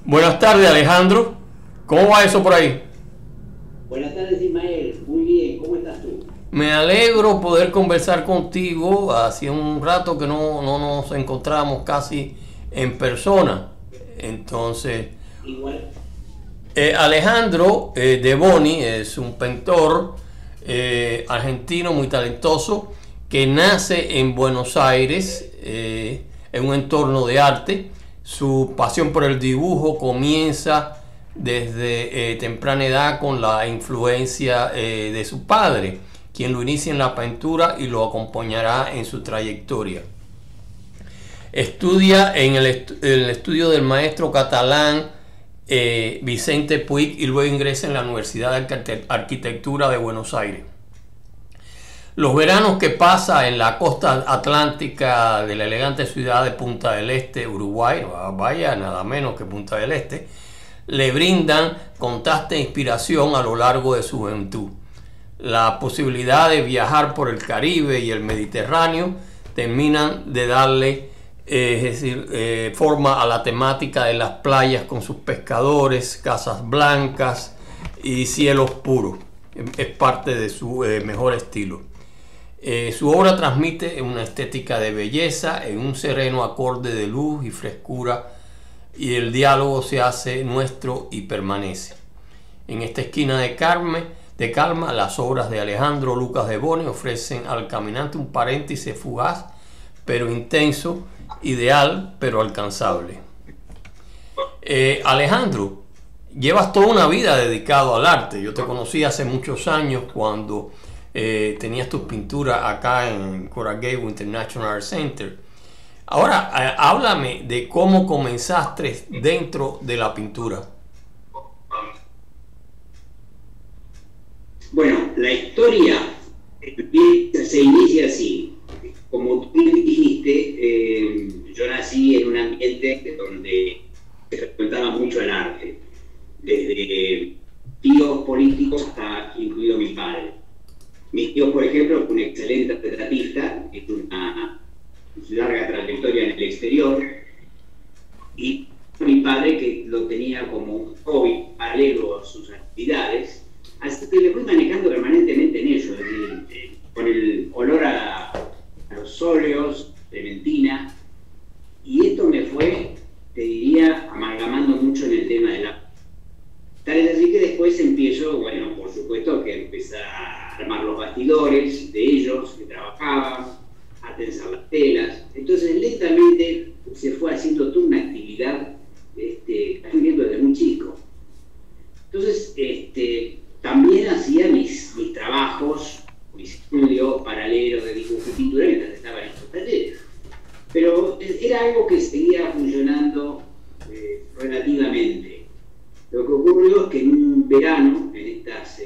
Buenas tardes, Alejandro. ¿Cómo va eso por ahí? Buenas tardes, Ismael. Muy bien, ¿cómo estás tú? Me alegro poder conversar contigo. Hacía un rato que no nos encontrábamos casi en persona. Entonces, Igual, Alejandro De Boni es un pintor argentino muy talentoso que nace en Buenos Aires, en un entorno de arte. Su pasión por el dibujo comienza desde temprana edad con la influencia de su padre, quien lo inicia en la pintura y lo acompañará en su trayectoria. Estudia en el estudio del maestro catalán Vicente Puig y luego ingresa en la Universidad de Arquitectura de Buenos Aires. Los veranos que pasa en la costa atlántica de la elegante ciudad de Punta del Este, Uruguay, vaya nada menos que Punta del Este, le brindan constante inspiración a lo largo de su juventud. La posibilidad de viajar por el Caribe y el Mediterráneo terminan de darle forma a la temática de las playas con sus pescadores, casas blancas y cielos puros. Es parte de su mejor estilo. Su obra transmite una estética de belleza en un sereno acorde de luz y frescura, y el diálogo se hace nuestro y permanece. En esta esquina de calma, las obras de Alejandro Lucas de Boni ofrecen al caminante un paréntesis fugaz, pero intenso, ideal, pero alcanzable. Alejandro, llevas toda una vida dedicado al arte. Yo te conocí hace muchos años cuando tenías tus pinturas acá en Coral Gables International Art Center. Ahora, háblame de cómo comenzaste dentro de la pintura. bueno, la historia se inicia así. Como tú bien dijiste, yo nací en un ambiente donde se frecuentaba mucho el arte, desde tíos políticos hasta incluido mi padre. Mis tíos, por ejemplo, un excelente retratista, que tuvo una larga trayectoria en el exterior, y mi padre, que lo tenía como un hobby paralelo a sus actividades, así que le fui manejando permanentemente en ello, es decir, con el olor a los óleos, Clementina, y esto me fue, te diría, amalgamando mucho en el tema del arte. Tal es así que después empiezo, bueno, por supuesto que empecé a armar los bastidores de ellos que trabajaban, a tensar las telas. Entonces lentamente se fue haciendo toda una actividad que fui viendo desde muy chico. Entonces también hacía mis trabajos, mis estudios paralelos de dibujo y pintura mientras estaba en estos talleres. Pero era algo que seguía funcionando relativamente. Lo que ocurrió es que en un verano, en estas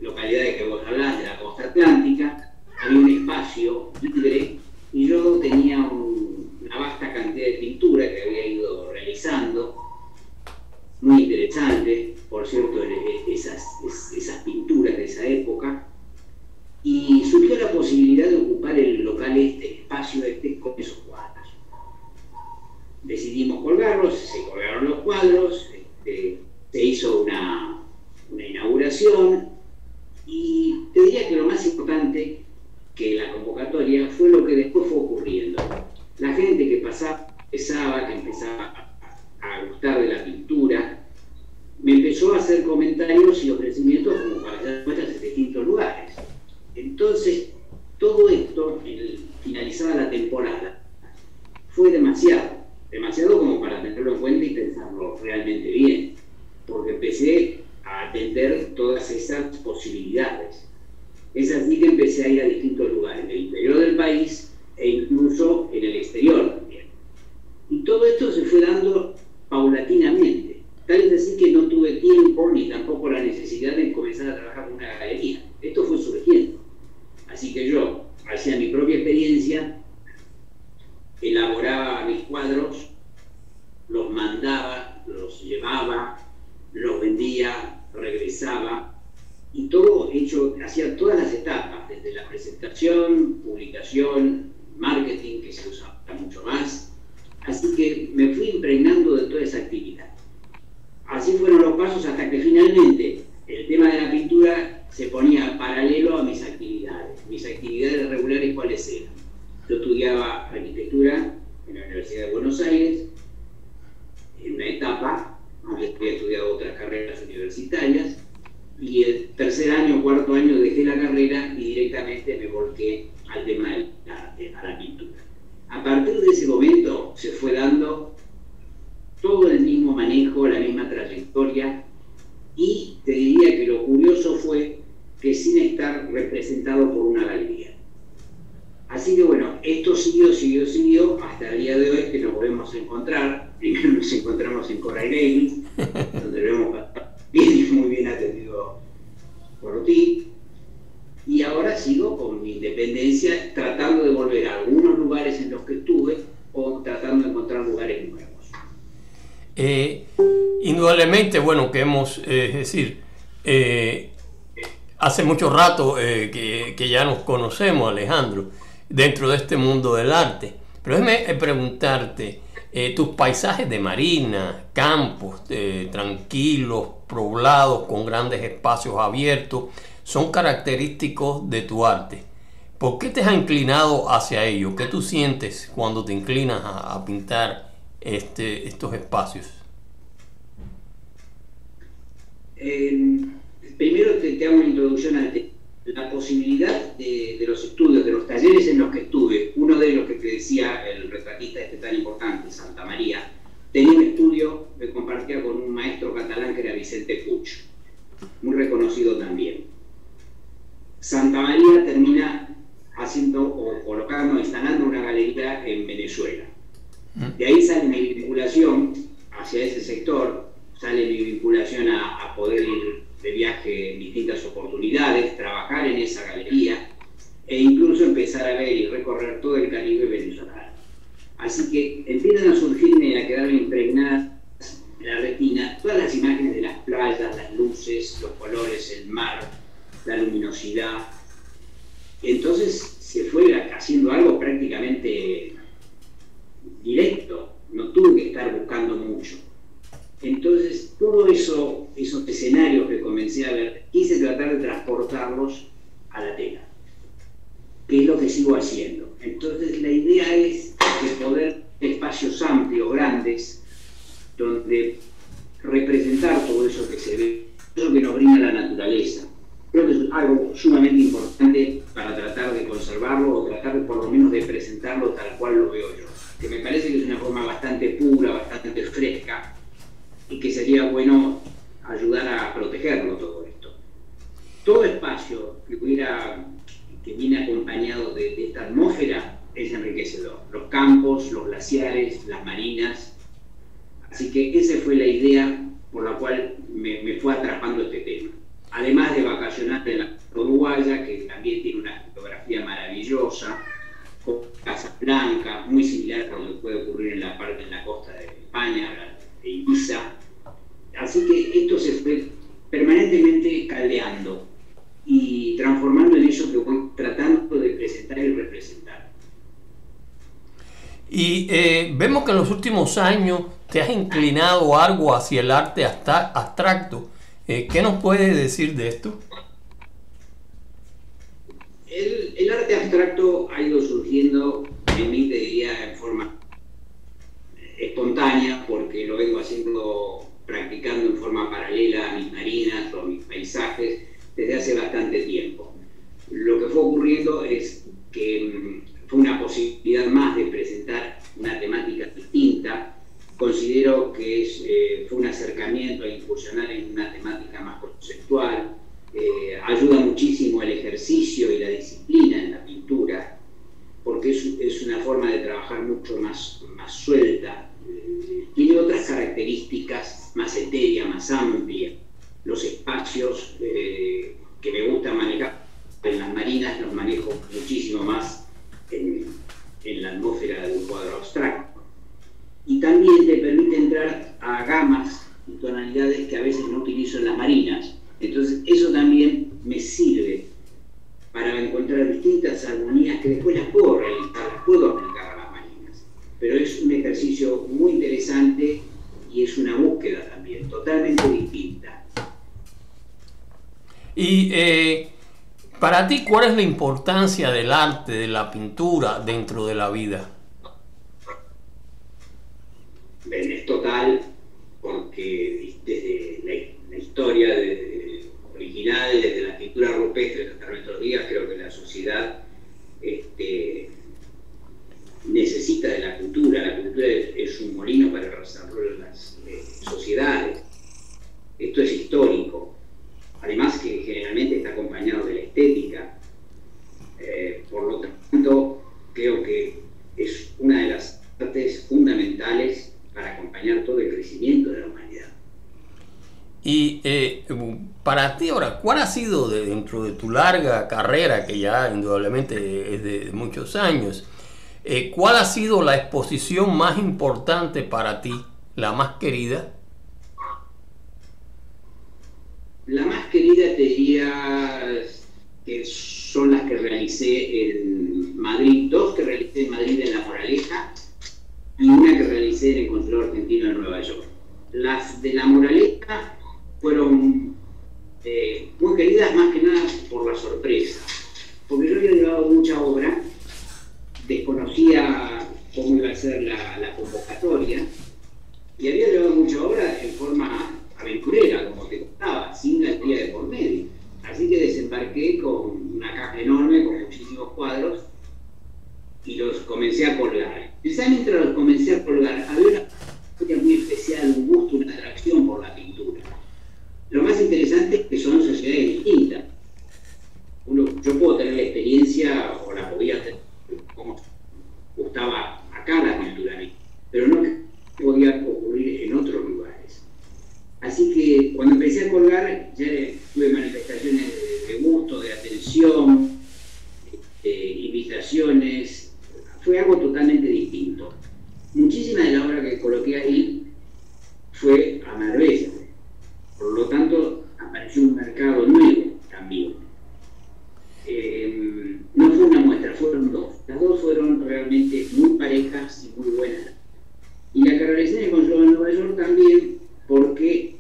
localidades que vos hablás de la costa atlántica, había un espacio libre y yo tenía una vasta cantidad de pintura que había ido realizando, muy interesante, por cierto, esas pinturas de esa época, y surgió la posibilidad de ocupar el local el espacio con esos cuadros. Decidimos colgarlos, se colgaron los cuadros, se hizo una inauguración, y te diría que lo más importante que la convocatoria fue lo que después fue ocurriendo. La gente que empezaba a gustar de la pintura, me empezó a hacer comentarios y ofrecimientos como para hacer muestras en distintos lugares. Entonces, todo esto, finalizada la temporada, fue demasiado como para tenerlo en cuenta y pensarlo realmente bien, porque empecé a atender todas esas posibilidades. Es así que empecé a ir a distintos lugares, en el interior del país e incluso en el exterior también. Y todo esto se fue dando paulatinamente. Tal es decir que no tuve tiempo ni tampoco la necesidad de comenzar a trabajar con una galería. Esto fue surgiendo. Así que yo, hacia mi propia experiencia, elaboraba mis cuadros, los mandaba, los llevaba, los vendía, regresaba, y todo hecho, hacía todas las etapas, desde la presentación, publicación, marketing, que se usa mucho más. Así que me fui impregnando de toda esa actividad. así fueron los pasos hasta que finalmente el tema de la pintura se ponía paralelo a mis actividades. Mis actividades regulares, ¿cuáles eran? Yo estudiaba arquitectura en la Universidad de Buenos Aires, en una etapa, había estudiado otras carreras universitarias, y el tercer año, cuarto año dejé la carrera y directamente me volqué al tema del arte, a la pintura. A partir de ese momento se fue dando todo el mismo manejo, la misma trayectoria, y te diría que lo curioso fue que sin estar representado por una galería. Así que bueno, esto siguió hasta el día de hoy que nos volvemos a encontrar. Primero nos encontramos en Coral Gables, donde lo hemos bien, muy bien atendido por ti, y ahora sigo con mi independencia, tratando de volver a algunos lugares en los que estuve o tratando de encontrar lugares nuevos. Indudablemente, bueno, que hemos, es decir, hace mucho rato que ya nos conocemos, Alejandro, dentro de este mundo del arte. Pero déjame preguntarte, tus paisajes de marina, campos tranquilos, poblados, con grandes espacios abiertos, son característicos de tu arte. ¿Por qué te has inclinado hacia ello? ¿Qué tú sientes cuando te inclinas a pintar estos espacios? Primero te hago una introducción al tema. La posibilidad de los estudios, de los talleres en los que estuve, uno de los que te decía el retratista tan importante, Santa María, tenía un estudio que compartía con un maestro catalán que era Vicente Puig, muy reconocido también. Santa María termina haciendo o colocando, instalando una galería en Venezuela. De ahí sale mi vinculación hacia ese sector, sale mi vinculación a poder ir de viaje en distintas oportunidades, trabajar en esa galería e incluso empezar a ver y recorrer todo el Caribe venezolano. Así que empiezan a surgirme y a quedarme impregnadas en la retina todas las imágenes de las playas, las luces, los colores, el mar, la luminosidad. Entonces se fue haciendo algo prácticamente directo, no tuve que estar buscando mucho. Entonces, todo eso, esos escenarios que comencé a ver, quise tratar de transportarlos a la tela, que es lo que sigo haciendo. Entonces, la idea es de poder espacios amplios, grandes, donde representar todo eso que se ve, eso que nos brinda la naturaleza. Creo que es algo sumamente importante para tratar de conservarlo o tratar de, por lo menos, de presentarlo tal cual lo veo yo. Que me parece que es una forma bastante pura, bastante fresca, y que sería bueno ayudar a protegerlo todo esto. Todo espacio que viene acompañado de esta atmósfera es enriquecedor. Los campos, los glaciares, las marinas. Así que esa fue la idea por la cual me fue atrapando este tema. Además de vacacionar en la Uruguaya, que también tiene una fotografía maravillosa, con Casa Blanca, muy similar a lo que puede ocurrir en la costa de España, de Ibiza. Así que esto se fue permanentemente caldeando y transformando en eso que voy tratando de presentar y representar. Y vemos que en los últimos años te has inclinado algo hacia el arte abstracto. ¿Qué nos puedes decir de esto? El arte abstracto ha ido surgiendo en mí, te diría, en forma espontánea, porque lo vengo practicando en forma paralela a mis marinas o a mis paisajes desde hace bastante tiempo. Lo que fue ocurriendo es que fue una posibilidad más de presentar una temática distinta. Considero que fue un acercamiento a incursionar en una temática más conceptual. Ayuda muchísimo el ejercicio y la disciplina en la pintura, porque es una forma de trabajar mucho más suelta. Tiene otras características, más etérea, más amplia. Los espacios que me gusta manejar en las marinas los manejo muchísimo más en la atmósfera de un cuadro abstracto. Y también te permite entrar a gamas y tonalidades que a veces no utilizo en las marinas. Entonces eso también me sirve para encontrar distintas armonías que después las puedo realizar, las puedo aplicar a las marinas. Pero es un ejercicio muy interesante y es una búsqueda también. también, totalmente distinta. Y para ti, ¿cuál es la importancia del arte, de la pintura dentro de la vida? Es total, porque desde la historia original, desde la pintura rupestre hasta nuestros días, creo que la sociedad necesita de la cultura. La cultura es un molino para el desarrollo de las sociedades. Esto es histórico. Además que generalmente está acompañado de la estética. Por lo tanto, creo que es una de las artes fundamentales para acompañar todo el crecimiento de la humanidad. Y para ti ahora, ¿cuál ha sido dentro de tu larga carrera, que ya indudablemente es de muchos años, cuál ha sido la exposición más importante para ti, la más querida? La más querida te diría que son las que realicé en Madrid, dos que realicé en Madrid en La Moraleja y una que realicé en el Consulado Argentino en Nueva York. Las de La Moraleja fueron muy queridas más que nada por la sorpresa, porque yo había llevado mucha obra, desconocía cómo iba a ser la convocatoria y había llevado mucha obra en forma aventurera, como te contaba, sin garantía de por medio. Así que desembarqué con una caja enorme, con muchísimos cuadros, y los comencé a colgar. Precisamente mientras los comencé a colgar, había una historia muy especial, un gusto, una atracción por la pintura. Lo más interesante es que son sociedades distintas. Yo puedo tener la experiencia, o la podía tener, como gustaba acá la pintura, pero no podía ocurrir en otros lugares. Así que cuando empecé a colgar, ya tuve manifestaciones de gusto, de atención, invitaciones. Fue algo totalmente distinto. Muchísima de la obra que coloqué ahí fue a Marbella. Por lo tanto, apareció un mercado nuevo también. No fue una muestra, fueron dos. Las dos fueron realmente muy parejas y muy buenas. Y la que realicé en el Consulado de Nueva York también, porque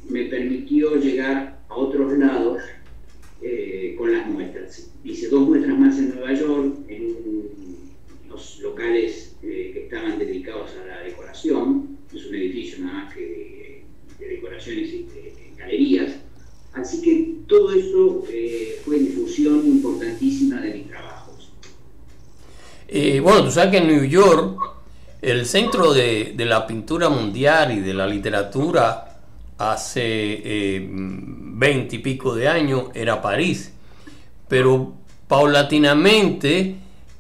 me permitió llegar a otros lados con las muestras. Hice dos muestras más en Nueva York, en los locales que estaban dedicados a la decoración. Es un edificio nada más que de decoraciones y de galerías. Así que todo eso fue difusión importantísima de mis trabajos. Bueno, tú sabes que en New York, el centro de la pintura mundial y de la literatura hace 20 y pico de años era París, pero paulatinamente,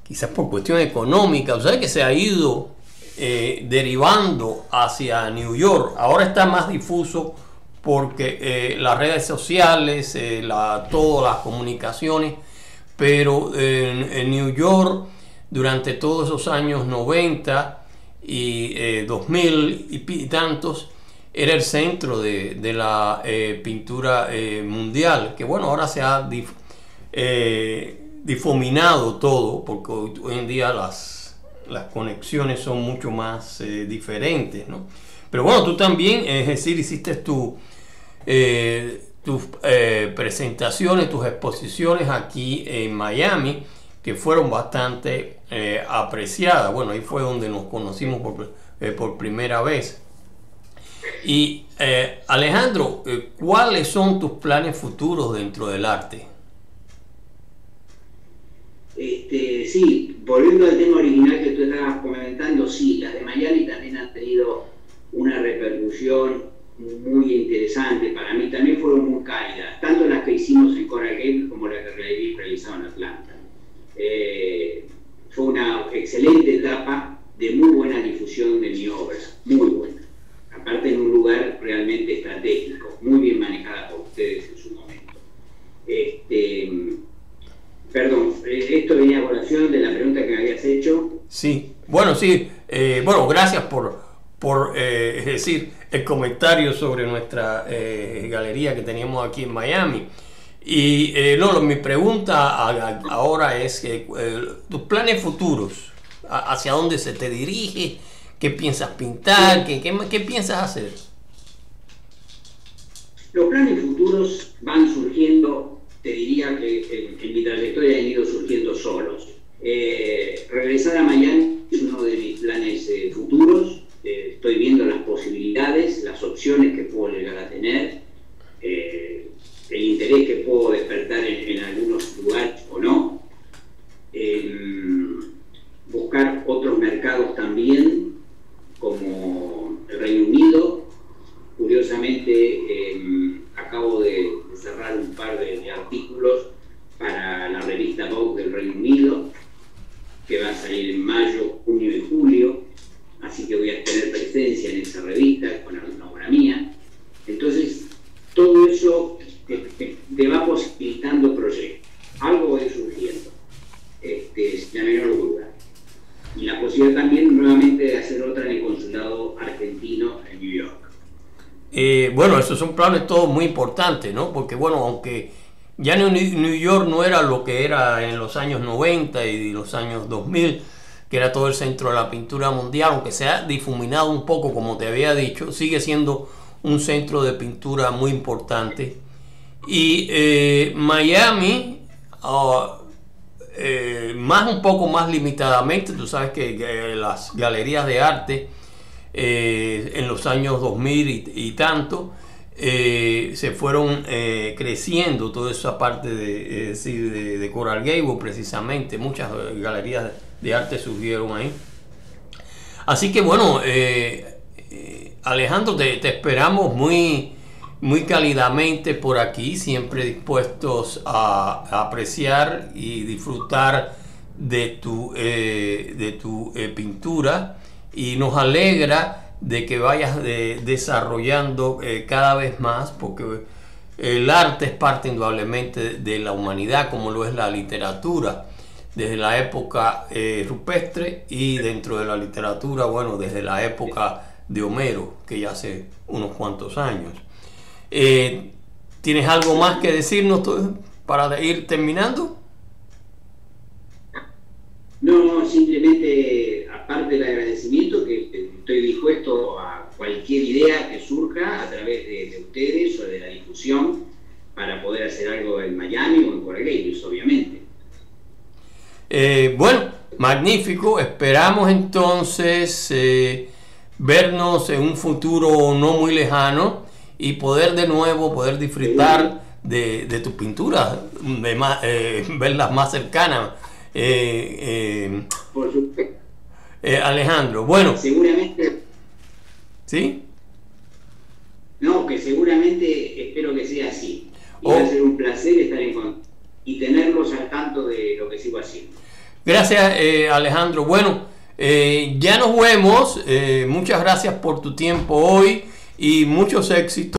quizás por cuestión económica, tú sabes que se ha ido derivando hacia New York. Ahora está más difuso porque las redes sociales, todas las comunicaciones, pero en New York durante todos esos años 90 y 2000 y tantos era el centro de la pintura mundial, que bueno, ahora se ha difuminado todo, porque hoy en día las conexiones son mucho más diferentes, ¿no? Pero bueno, tú también, es decir, hiciste tus presentaciones, tus exposiciones aquí en Miami, que fueron bastante apreciadas. Bueno, ahí fue donde nos conocimos por primera vez. Y Alejandro, ¿cuáles son tus planes futuros dentro del arte? Sí, volviendo al tema original que tú estabas comentando, sí, las de Miami también han tenido una repercusión muy interesante. Para mí también fueron muy cálidas, tanto las que hicimos en Coral Gables como las que realizado en Atlanta. Fue una excelente etapa de muy buena difusión de mi obra, muy buena. Aparte en un lugar realmente estratégico, muy bien manejada por ustedes en su momento. Perdón, esto venía a colación de la pregunta que me habías hecho. Sí, bueno, sí, bueno, gracias por es decir, el comentario sobre nuestra galería que teníamos aquí en Miami. Y Lolo, mi pregunta ahora es tus planes futuros, hacia dónde se te dirige, ¿Qué piensas pintar? ¿Qué piensas hacer? Los planes futuros van surgiendo, te diría que en mi trayectoria han ido surgiendo solos. Regresar a Miami es uno de mis planes futuros. Estoy viendo las posibilidades, las opciones que puedo llegar a tener, el interés que puedo despertar en algunos lugares o no. Buscar otros mercados también, como el Reino Unido. Curiosamente, acabo de cerrar un par de artículos para la revista Vogue del Reino Unido, que va a salir en mayo, junio y julio, así que voy a tener presencia en esa revista con alguna obra mía. Entonces, todo eso te va posibilitando proyectos. Algo va a ir surgiendo, sin la menor duda. Y la posibilidad también nuevamente de hacer otra en el consulado argentino en New York. Bueno, esos son planes todos muy importantes, ¿no? Porque bueno, aunque ya New York no era lo que era en los años 90 y los años 2000, que era todo el centro de la pintura mundial, aunque se ha difuminado un poco, como te había dicho, sigue siendo un centro de pintura muy importante. Y Miami, un poco más limitadamente, tú sabes que las galerías de arte en los años 2000 y tanto se fueron creciendo toda esa parte de Coral Gables, precisamente muchas galerías de arte surgieron ahí. Así que bueno, Alejandro, te esperamos muy cálidamente por aquí, siempre dispuestos a apreciar y disfrutar de tu pintura, y nos alegra de que vayas desarrollando cada vez más, porque el arte es parte indudablemente de la humanidad, como lo es la literatura, desde la época rupestre, y dentro de la literatura, bueno, desde la época de Homero, que ya hace unos cuantos años. ¿Tienes algo más que decirnos para ir terminando? No, simplemente, aparte del agradecimiento, que estoy dispuesto a cualquier idea que surja a través de ustedes o de la difusión para poder hacer algo en Miami o en Coral Gables, obviamente. Bueno, magnífico. Esperamos entonces vernos en un futuro no muy lejano y poder de nuevo disfrutar de tus pinturas, verlas más cercanas. Por supuesto. Alejandro, bueno. Seguramente. ¿Sí? No, que seguramente espero que sea así. Y va a ser un placer estar en contacto y tenerlos al tanto de lo que sigo haciendo. Gracias, Alejandro. Bueno, ya nos vemos. Muchas gracias por tu tiempo hoy y muchos éxitos.